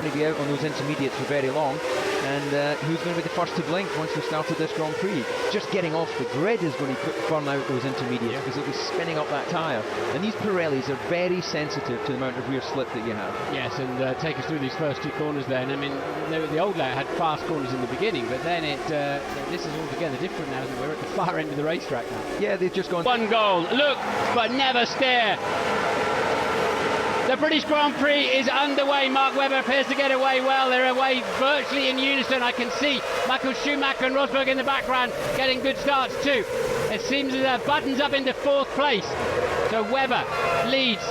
to be out on those intermediates for very long, and who's going to be the first to blink once we started this Grand Prix? Just getting off the grid is going to burn out those intermediates because it'll be spinning up that tyre. And these Pirellis are very sensitive to the amount of rear slip that you have. Yes, and take us through these first 2 corners then. I mean, the old layout had fast corners in the beginning, but then this is altogether different now. We're at the far end of the racetrack now. Yeah, they've just gone... One goal, look, but never steer. The British Grand Prix is underway. Mark Webber appears to get away well. They're away virtually in unison. I can see Michael Schumacher and Rosberg in the background getting good starts too. It seems that Button's up into 4th place. So Webber leads.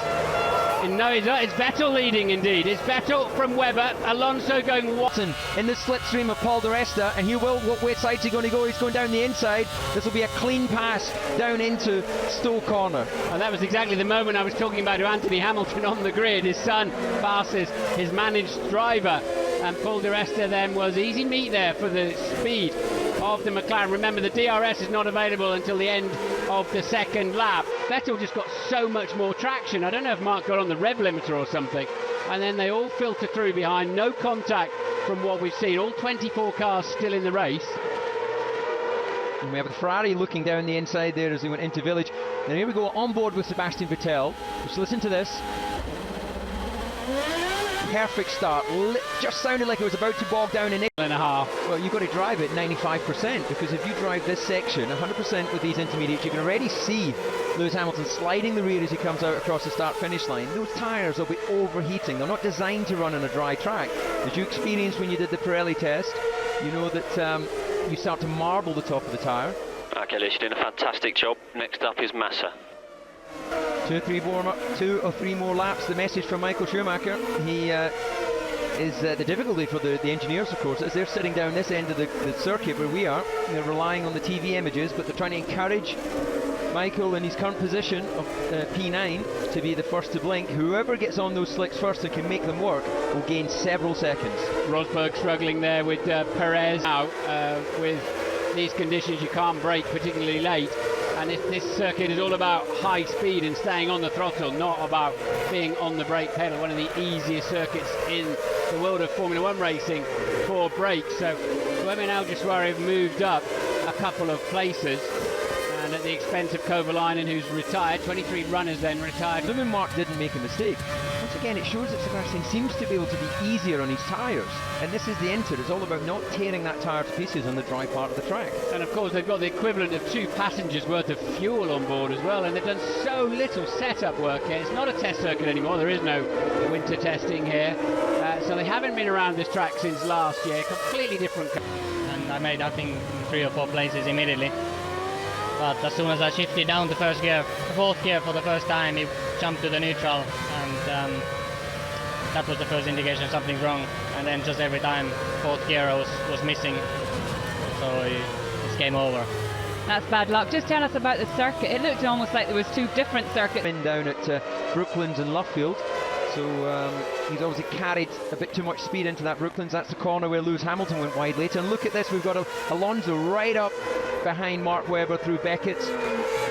No, it's Vettel leading indeed. It's Vettel from Webber. Alonso going Watson in the slipstream of Paul di Resta, and he will. What side's he going to go? He's going down the inside. This will be a clean pass down into Stowe Corner. And that was exactly the moment I was talking about to Anthony Hamilton on the grid. His son passes his managed driver, and Paul di Resta then was easy meat there for the speed of the McLaren. Remember, the DRS is not available until the end of the 2nd lap. Vettel just got so much more traction. I don't know if Mark got on the rev limiter or something, and then they all filter through behind. No contact from what we've seen. All 24 cars still in the race. And we have the Ferrari looking down the inside there as they went into Village. And here we go, on board with Sebastian Vettel. Just listen to this. Perfect start. Just sounded like it was about to bog down in 1.5. Well, you've got to drive it 95%, because if you drive this section 100% with these intermediates, you can already see Lewis Hamilton sliding the rear as he comes out across the start-finish line. Those tyres will be overheating. They're not designed to run on a dry track. As you experienced when you did the Pirelli test, you know that you start to marble the top of the tyre. Okay, Liz, you're doing a fantastic job. Next up is Massa. 2 or 3 more laps. The message from Michael Schumacher. He is the difficulty for the engineers, of course, is they're sitting down this end of the circuit where we are. They're relying on the TV images, but they're trying to encourage Michael in his current position of P9 to be the first to blink. Whoever gets on those slicks first and can make them work will gain several seconds. Rosberg struggling there with Perez. Now, with these conditions, you can't brake particularly late. And this circuit is all about high speed and staying on the throttle, not about being on the brake pedal. One of the easiest circuits in the world of Formula 1 racing for brakes. So Webber and Alguersuari have moved up a couple of places, and at the expense of Kovalainen, who's retired. 23 runners then retired. Assuming Mark didn't make a mistake. Once again, it shows that Sebastian seems to be able to be easier on his tyres. And this is the Inter. It's all about not tearing that tyre to pieces on the dry part of the track. And of course, they've got the equivalent of 2 passengers worth of fuel on board as well. And they've done so little setup work here. It's not a test circuit anymore. There is no winter testing here. So they haven't been around this track since last year. Completely different. And I made, I think, 3 or 4 places immediately. But as soon as I shifted down to 4th gear for the first time, he jumped to the neutral, and that was the first indication something's wrong. And then just every time 4th gear was missing, so it's game over. That's bad luck. Just tell us about the circuit. It looked almost like there was 2 different circuits. Been down at Brooklands and Luffield. So he's obviously carried a bit too much speed into that Brooklands. That's the corner where Lewis Hamilton went wide later. And look at this, we've got Alonso right up behind Mark Webber through Beckett's,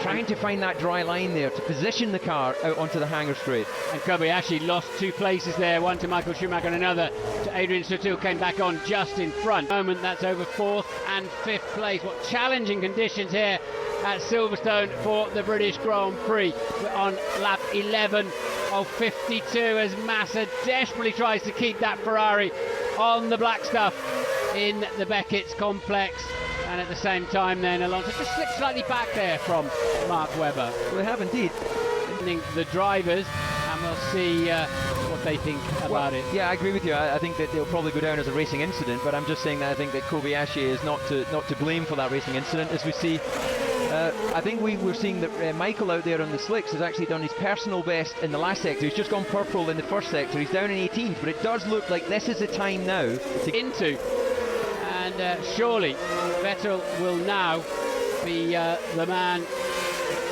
trying to find that dry line there to position the car out onto the hanger straight. And Kobayashi lost 2 places there, one to Michael Schumacher and another to Adrian Sutil, came back on just in front. Moment that's over 4th and 5th place. What challenging conditions here at Silverstone for the British Grand Prix. We're on lap 11 of 52 as Massa desperately tries to keep that Ferrari on the black stuff in the Beckett's complex. And at the same time then Alonso just slipped slightly back there from Mark Webber. Well, they have indeed. The drivers, and we'll see what they think about it. Yeah, I agree with you. I think that they'll probably go down as a racing incident, but I'm just saying that I think that Kobayashi is not to blame for that racing incident. As we see, I think we're seeing that Michael out there on the slicks has actually done his personal best in the last sector. He's just gone purple in the first sector. He's down in 18th, but it does look like this is the time now to into. And surely Vettel will now be the man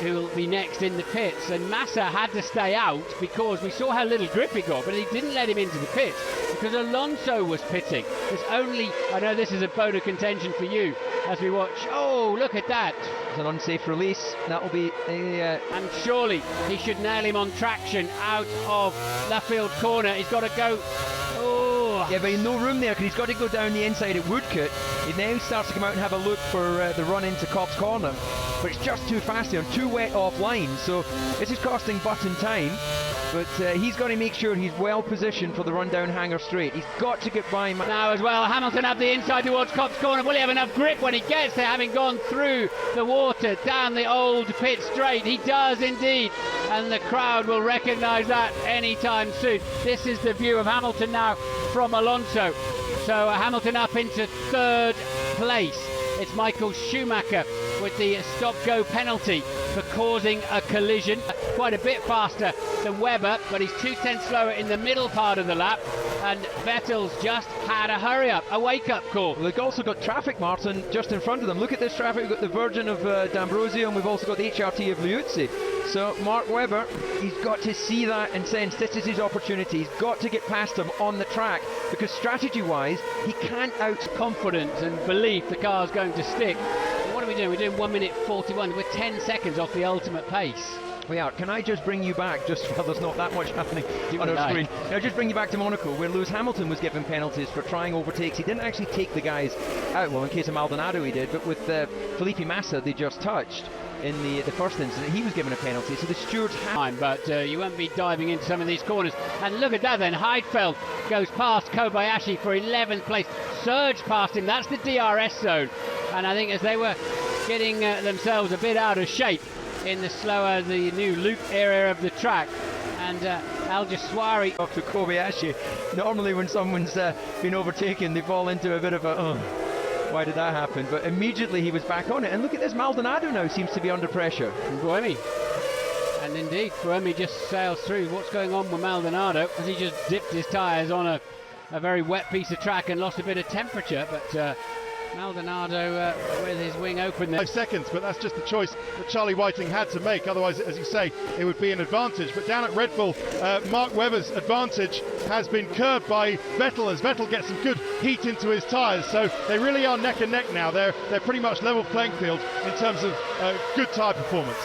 who will be next in the pits. And Massa had to stay out because we saw how little grip he got, but he didn't let him into the pits because Alonso was pitting. There's only, I know this is a bone of contention for you as we watch. Oh, look at that. It's an unsafe release. That will be a... And surely he should nail him on traction out of Luffield corner. He's got to go. Oh, Yeah, but he's no room there because he's got to go down the inside at Woodcote. He now starts to come out and have a look for the run into Cobb's Corner, but it's just too fast there and too wet off line, so this is costing Button time. But he's got to make sure he's well positioned for the run down Hanger Straight. He's got to get by now as well. Hamilton up the inside towards Cobb's Corner. Will he have enough grip when he gets there, having gone through the water down the old pit straight? He does indeed, and the crowd will recognise that anytime soon. This is the view of Hamilton now from Alonso. So Hamilton up into third place. It's Michael Schumacher with the stop-go penalty for causing a collision. Quite a bit faster than Webber, but he's 2/10 slower in the middle part of the lap, and Vettel's just had a hurry-up, a wake-up call. Well, they've also got traffic, Martin, just in front of them. Look at this traffic. We've got the Virgin of D'Ambrosio, and we've also got the HRT of Liuzzi. So Mark Webber, he's got to see that and sense this is his opportunity. He's got to get past him on the track, because strategy-wise, he can't out... Confidence and belief the car's going to stick. What are we doing? We're doing 1 minute 41. We're 10 seconds off the ultimate pace. We are. Can I just bring you back, just while there's not that much happening on our screen? Now, just bring you back to Monaco, where Lewis Hamilton was given penalties for trying overtakes. He didn't actually take the guys out. Well, in case of Maldonado, he did, but with Felipe Massa, they just touched in the first incident. He was given a penalty, so the stewards have... But you won't be diving into some of these corners. And look at that then. Heidfeld goes past Kobayashi for 11th place. Surge past him. That's the DRS zone. And I think as they were getting themselves a bit out of shape in the new loop area of the track, and Al Jaswari off to Kobayashi. Normally when someone's been overtaken, they fall into a bit of a why did that happen? But immediately he was back on it, and look at this, Maldonado now seems to be under pressure. Buemi. And indeed, Buemi just sails through. What's going on with Maldonado as he just dipped his tyres on a very wet piece of track and lost a bit of temperature, but Maldonado with his wing open there. 5 seconds, but that's just the choice that Charlie Whiting had to make. Otherwise, as you say, it would be an advantage. But down at Red Bull, Mark Webber's advantage has been curbed by Vettel as Vettel gets some good heat into his tyres. So they really are neck and neck now. They're pretty much level playing field in terms of good tyre performance.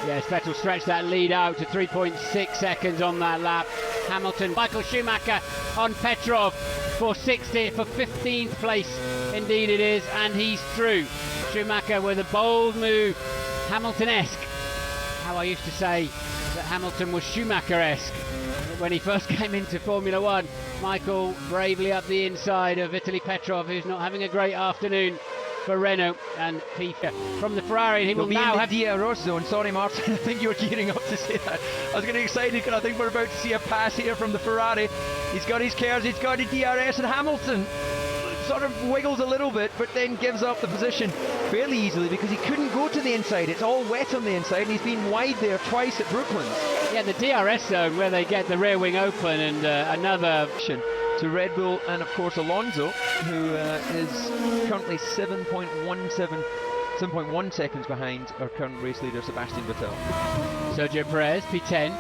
Yes, Vettel stretched that lead out to 3.6 seconds on that lap. Hamilton, Michael Schumacher on Petrov for 15th place. Indeed it is, and he's through. Schumacher with a bold move, Hamilton-esque. How I used to say that Hamilton was Schumacher-esque when he first came into Formula One. Michael bravely up the inside of Vitaly Petrov, who's not having a great afternoon for Renault, and Pica from the Ferrari. He will now have the DRS zone. Sorry, Martin, I think you were gearing up to say that. I was getting excited because I think we're about to see a pass here from the Ferrari. He's got his cars, he's got his DRS, and Hamilton sort of wiggles a little bit, but then gives up the position fairly easily because he couldn't go to the inside. It's all wet on the inside, and he's been wide there twice at Brooklands. Yeah, the DRS zone where they get the rear wing open, and another to Red Bull, and of course Alonso, who is currently 7.1 seconds behind our current race leader Sebastian Vettel. Sergio Perez, P10.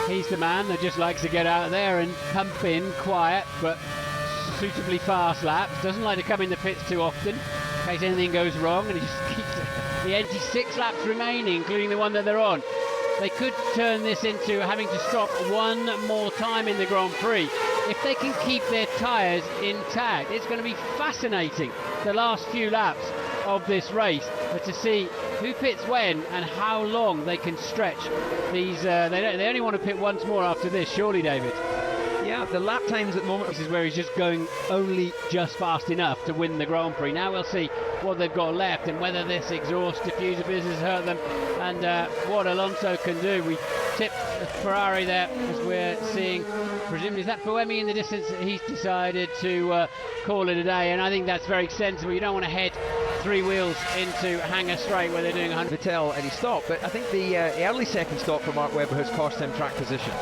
He's the man that just likes to get out there and pump in quiet but suitably fast laps. Doesn't like to come in the pits too often in case anything goes wrong, and he just keeps the 86 laps remaining, including the one that they're on. They could turn this into having to stop one more time in the Grand Prix if they can keep their tyres intact. It's going to be fascinating, the last few laps of this race, to see who pits when and how long they can stretch these. They only want to pit once more after this, surely, David? Yeah, the lap times at the moment. This is where he's just going only just fast enough to win the Grand Prix. Now we'll see what they've got left and whether this exhaust diffuser business hurt them, and what Alonso can do. We tip the Ferrari there as we're seeing, presumably is that Buemi in the distance. He's decided to call it a day, and I think that's very sensible. You don't want to head three wheels into Hanger Straight where they're doing 100. Vettel and he stopped, but I think the early second stop for Mark Webber has cost him track position.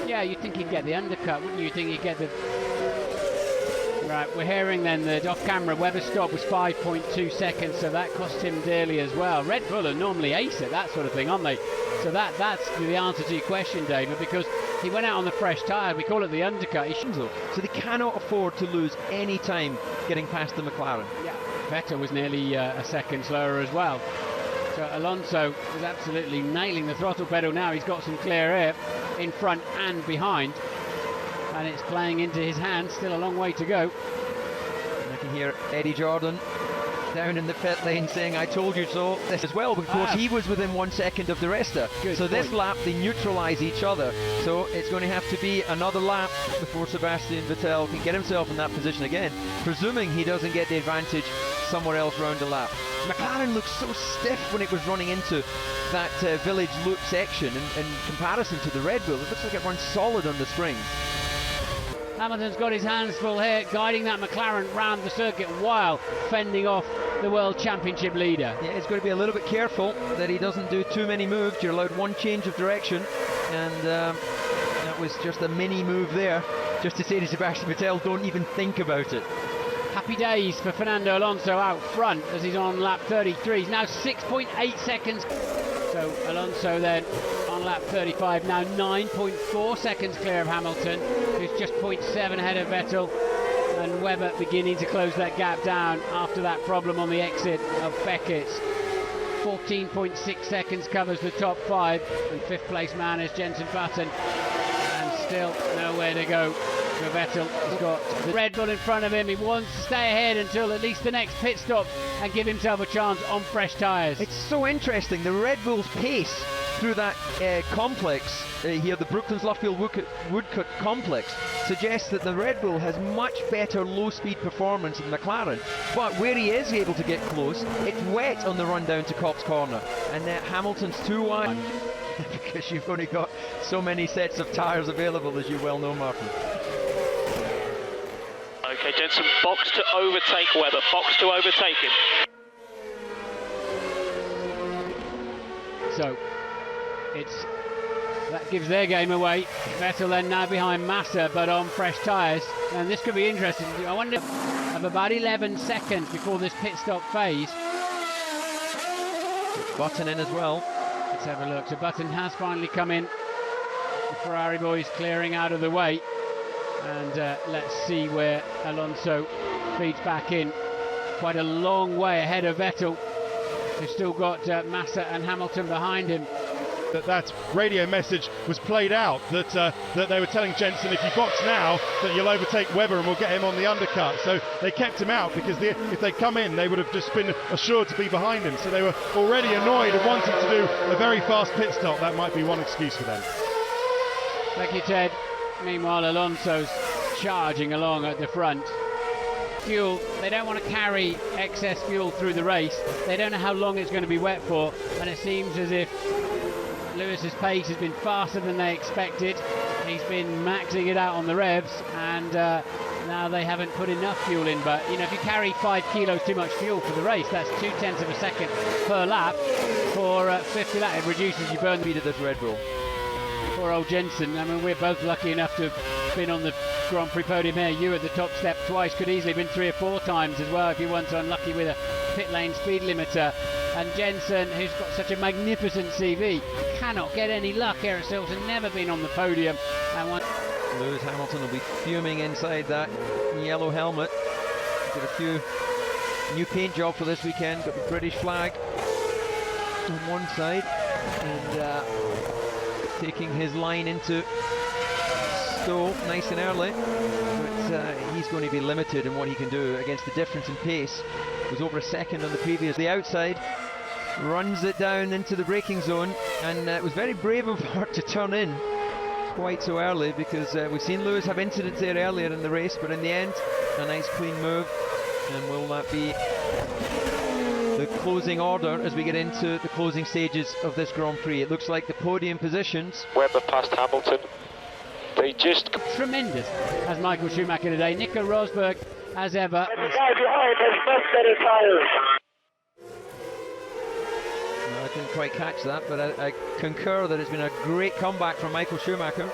Yeah, you'd think he'd get the undercut, wouldn't you? Think he'd get the... Right, we're hearing then that off-camera Webber's stop was 5.2 seconds, so that cost him dearly as well. Red Bull are normally ace at that sort of thing, aren't they? So that's the answer to your question, David, because he went out on the fresh tyre. We call it the undercut. So they cannot afford to lose any time getting past the McLaren. Yeah, Vettel was nearly a second slower as well. So Alonso is absolutely nailing the throttle pedal now. He's got some clear air in front and behind. and it's playing into his hands. Still a long way to go. And I can hear Eddie Jordan down in the pit lane saying, "I told you so." This as well, because he was within 1 second of the rester. So this lap they neutralise each other. So it's going to have to be another lap before Sebastian Vettel can get himself in that position again, presuming he doesn't get the advantage somewhere else round the lap. McLaren looked so stiff when it was running into that village loop section in comparison to the Red Bull. It looks like it runs solid on the springs. Hamilton's got his hands full here, guiding that McLaren round the circuit while fending off the World Championship leader. Yeah, he's got to be a little bit careful that he doesn't do too many moves. You're allowed one change of direction, and that was just a mini move there, just to say to Sebastian Vettel, don't even think about it. Happy days for Fernando Alonso out front as he's on lap 33. He's now 6.8 seconds. So Alonso then on lap 35, now 9.4 seconds clear of Hamilton, who's just 0.7 ahead of Vettel, and Webber beginning to close that gap down after that problem on the exit of Beckett's. 14.6 seconds covers the top 5, and 5th place man is Jenson Button, and still nowhere to go for Vettel. He's got the Red Bull in front of him. He wants to stay ahead until at least the next pit stop and give himself a chance on fresh tyres. It's so interesting, the Red Bull's pace through that complex here, the Brooklands Luffield Woodcut complex, suggests that the Red Bull has much better low-speed performance than McLaren. But where he is able to get close, it's wet on the run down to Cops Corner, and Hamilton's too wide because you've only got so many sets of tyres available, as you well know, Martin. Okay, Jensen, box to overtake Webber, box to overtake him. So that gives their game away. Vettel then now behind Massa, but on fresh tyres, and this could be interesting. I wonder of about 11 seconds before this pit stop phase. Button in as well. Let's have a look. So Button has finally come in. The Ferrari boys clearing out of the way, and let's see where Alonso feeds back in. Quite a long way ahead of Vettel, who's still got Massa and Hamilton behind him. That radio message was played out, that they were telling Jenson, if you box now, that you'll overtake Webber and we'll get him on the undercut. So they kept him out, because if they'd come in, they would have just been assured to be behind him. So they were already annoyed and wanted to do a very fast pit stop. That might be one excuse for them. Thank you, Ted. Meanwhile, Alonso's charging along at the front. Fuel, they don't want to carry excess fuel through the race. They don't know how long it's going to be wet for, and it seems as if Lewis's pace has been faster than they expected. He's been maxing it out on the revs, and now they haven't put enough fuel in. But you know, if you carry 5 kilos too much fuel for the race, that's 0.2 of a second per lap. For 50 laps, it reduces your burn speed of this Red Bull. Poor old Jenson. I mean, we're both lucky enough to have been on the Grand Prix podium here. You at the top step twice, could easily have been 3 or 4 times as well if you weren't so unlucky with a pit lane speed limiter. And Jenson, who's got such a magnificent CV, cannot get any luck. Eric Silverstone never been on the podium. And Lewis Hamilton will be fuming inside that yellow helmet. Got a few new paint job for this weekend. Got the British flag on one side, and taking his line into Stowe nice and early. But he's going to be limited in what he can do against the difference in pace. It was over a second on the previous. The outside runs it down into the braking zone, and it was very brave of her to turn in quite so early, because we've seen Lewis have incidents there earlier in the race, but in the end a nice clean move. And will that be the closing order as we get into the closing stages of this Grand Prix? It looks like the podium positions. Webber past Hamilton. They just... Tremendous as Michael Schumacher today. Nico Rosberg, as ever. And the guy behind has much better tyres. I didn't quite catch that, but I concur that it's been a great comeback from Michael Schumacher.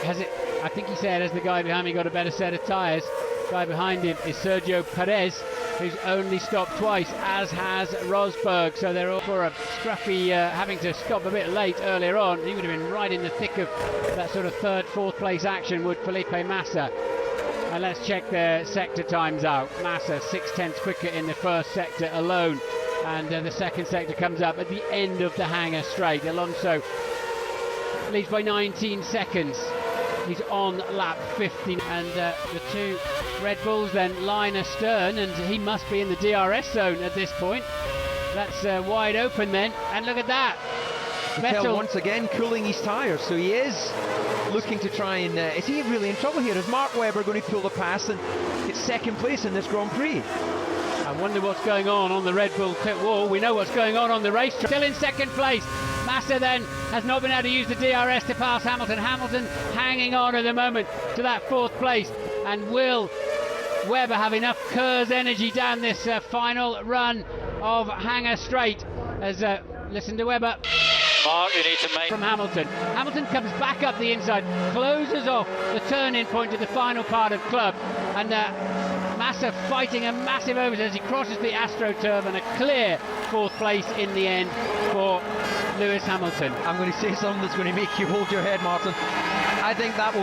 Has it? I think he said, as the guy behind me got a better set of tyres. Guy behind him is Sergio Perez, who's only stopped twice, as has Rosberg. So they're all for a scruffy, having to stop a bit late earlier on. He would have been right in the thick of that sort of 3rd, 4th place action, would Felipe Massa. And let's check their sector times out. Massa 6/10 quicker in the first sector alone, and the second sector comes up at the end of the hangar straight. Alonso leads by 19 seconds. He's on lap 15, and the two Red Bulls then line astern, and he must be in the DRS zone at this point. That's wide open then, and look at that. Vettel once again cooling his tyres, so he is looking to try and... is he really in trouble here? Is Mark Webber going to pull the pass and get second place in this Grand Prix? I wonder what's going on the Red Bull pit wall. We know what's going on the racetrack. Still in second place. Massa then has not been able to use the DRS to pass Hamilton. Hamilton hanging on at the moment to that fourth place. And will Webber have enough Kerr's energy down this final run of Hangar Straight? As listen to Webber. Mark, you need to make... From Hamilton. Hamilton comes back up the inside, closes off the turn-in point of the final part of Club, and Massa fighting a massive overtake as he crosses the AstroTurf, and a clear fourth place in the end for Lewis Hamilton. I'm going to say something that's going to make you hold your head, Martin. I think that will